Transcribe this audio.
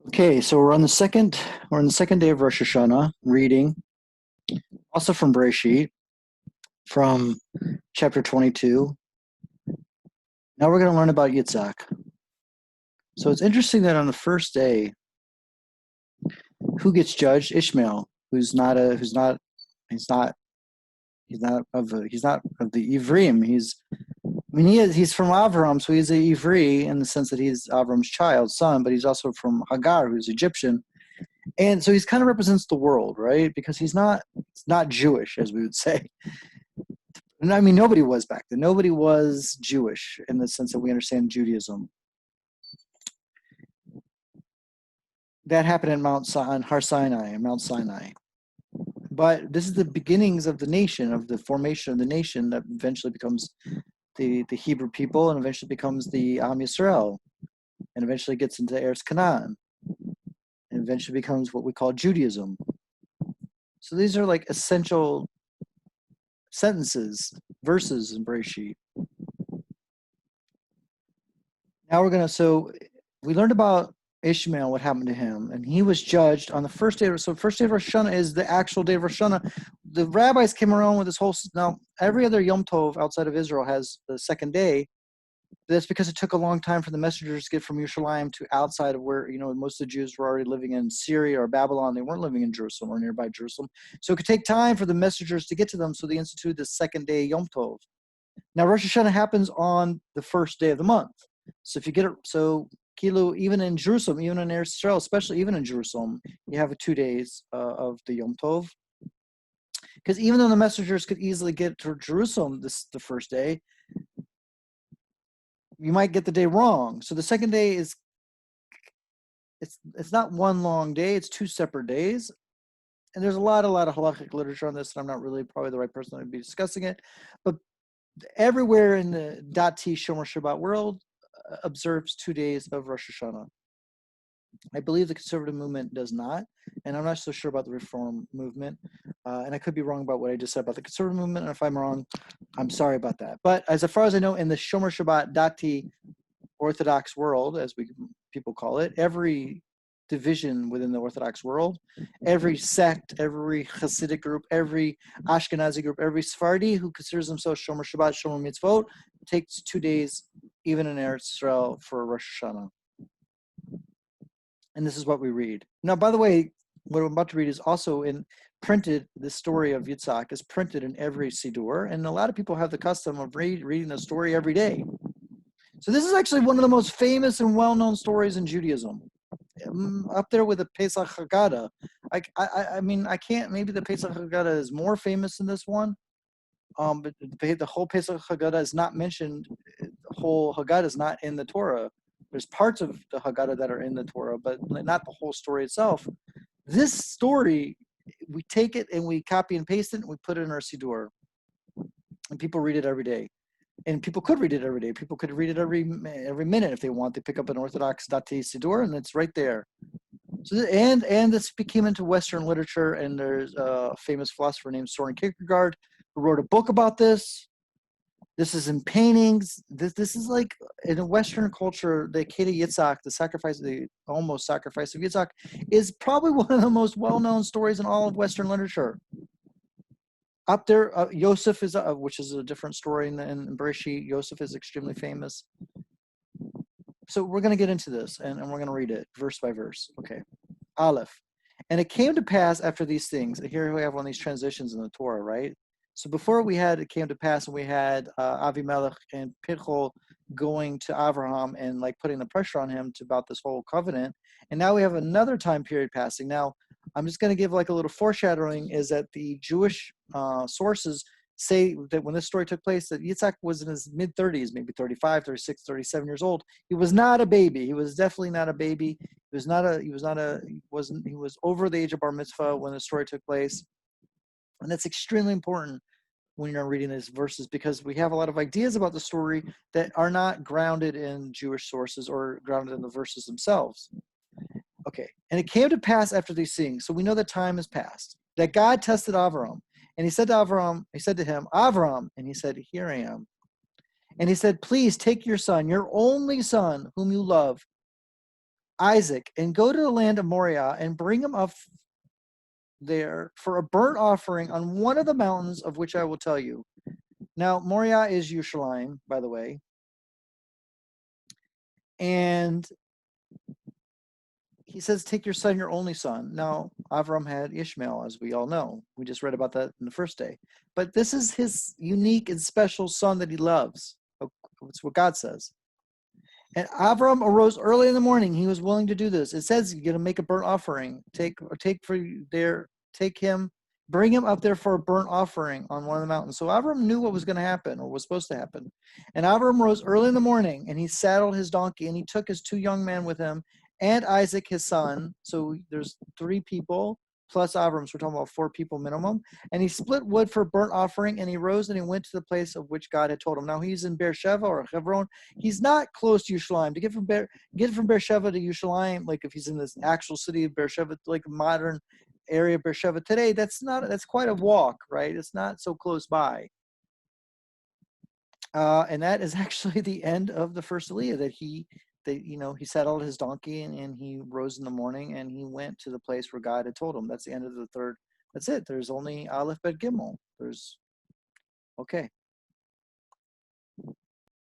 Okay, so we're on the second day of Rosh Hashana, reading also from Bereshit, from chapter 22. Now we're going to learn about Yitzhak. So it's interesting that on the first day, who gets judged? Ishmael, he's not of the Ivrim. He's from Avram, so he's a Ivri in the sense that he's Avram's son, but he's also from Hagar, who's Egyptian. And so he's kind of represents the world, right? Because he's not Jewish, as we would say. And I mean, nobody was back then. Nobody was Jewish in the sense that we understand Judaism. That happened in Har Sinai, Mount Sinai. But this is the beginnings of the nation, of the formation of the nation that eventually becomes the Hebrew people, and eventually becomes the Am Yisrael, and eventually gets into Eretz Canaan, and eventually becomes what we call Judaism. So these are like essential sentences, verses in Bereshit. Now we learned about Ishmael, what happened to him, and he was judged on the first day. So first day of Rosh Hashanah is the actual day of Rosh Hashanah. The rabbis came around with this whole, now every other Yom Tov outside of Israel has the second day. That's because it took a long time for the messengers to get from Yerushalayim to outside of where, most of the Jews were already living in Syria or Babylon. They weren't living in Jerusalem or nearby Jerusalem. So it could take time for the messengers to get to them. So they instituted the second day Yom Tov. Now Rosh Hashanah happens on the first day of the month. So if you get it, even in Jerusalem, even in Eretz Israel, especially even in Jerusalem, you have 2 days of the Yom Tov. Because even though the messengers could easily get to Jerusalem the first day, you might get the day wrong. So the second day it's not one long day, it's 2 separate days. And there's a lot of halachic literature on this, and I'm not really probably the right person to be discussing it. But everywhere in the Dati Shomer Shabbat world observes 2 days of Rosh Hashanah. I believe the conservative movement does not, and I'm not so sure about the reform movement. And I could be wrong about what I just said about the conservative movement, and if I'm wrong, I'm sorry about that. But as far as I know, in the Shomer Shabbat Dati Orthodox world, as people call it, every division within the Orthodox world, every sect, every Hasidic group, every Ashkenazi group, every Sephardi who considers themselves Shomer Shabbat, Shomer Mitzvot, takes 2 days, even in Eretz Israel, for Rosh Hashanah. And this is what we read. Now, by the way, what I'm about to read is also printed. The story of Yitzhak is printed in every Siddur, and a lot of people have the custom of reading the story every day. So this is actually one of the most famous and well-known stories in Judaism, up there with the Pesach Haggadah. I mean, I can't. Maybe the Pesach Haggadah is more famous than this one, but the whole Pesach Haggadah is not mentioned. The whole Haggadah is not in the Torah. There's parts of the Haggadah that are in the Torah, but not the whole story itself. This story, we take it and we copy and paste it, and we put it in our Siddur, and people read it every day. And people could read it every day. People could read it every minute if they want. They pick up an Orthodox Dati Siddur, and it's right there. So and this became into Western literature, and there's a famous philosopher named Soren Kierkegaard who wrote a book about this. This is in paintings. This is like in a Western culture, the Akedah Yitzhak, the almost sacrifice of Yitzhak, is probably one of the most well-known stories in all of Western literature. Up there, Yosef is, which is a different story in Bereshit. Yosef is extremely famous. So we're going to get into this, and we're going to read it verse by verse. Okay. Aleph. And it came to pass after these things. Here we have one of these transitions in the Torah, right? So before it came to pass, and we had Avimelech and Pichol going to Abraham and like putting the pressure on him about this whole covenant. And now we have another time period passing. Now, I'm just going to give like a little foreshadowing, is that the Jewish sources say that when this story took place, that Yitzhak was in his mid-30s, maybe 35, 36, 37 years old. He was not a baby. He was definitely not a baby. He was over the age of bar mitzvah when the story took place. And that's extremely important when you're reading these verses, because we have a lot of ideas about the story that are not grounded in Jewish sources or grounded in the verses themselves. Okay, and it came to pass after these things, so we know that time has passed, that God tested Avram, and he said to him, Avram, and he said, here I am. And he said, please take your son, your only son, whom you love, Isaac and go to the land of Moriah and bring him up there for a burnt offering on one of the mountains of which I will tell you. Now, Moriah is Yerushalayim, by the way. And he says, take your son, your only son. Now, Avram had Ishmael, as we all know. We just read about that in the first day. But this is his unique and special son that he loves. It's what God says. And Avram arose early in the morning. He was willing to do this. It says you're going to make a burnt offering. Take him, bring him up there for a burnt offering on one of the mountains. So Avram knew what was going to happen or was supposed to happen. And Avram rose early in the morning and he saddled his donkey and he took his 2 young men with him and Isaac his son. So there's 3 people plus Avram. So we're talking about 4 people minimum. And he split wood for a burnt offering and he rose and he went to the place of which God had told him. Now he's in Beersheba or Hebron. He's not close to Yerushalayim. To get from Beersheba to Yerushalayim, like if he's in this actual city of Beersheba, like a modern area of Beersheba today, that's quite a walk, right? It's not so close by. And that is actually the end of the first aliyah that he saddled his donkey and he rose in the morning and he went to the place where God had told him. That's the end of the third. That's it. There's only Aleph Bet Gimel. Okay.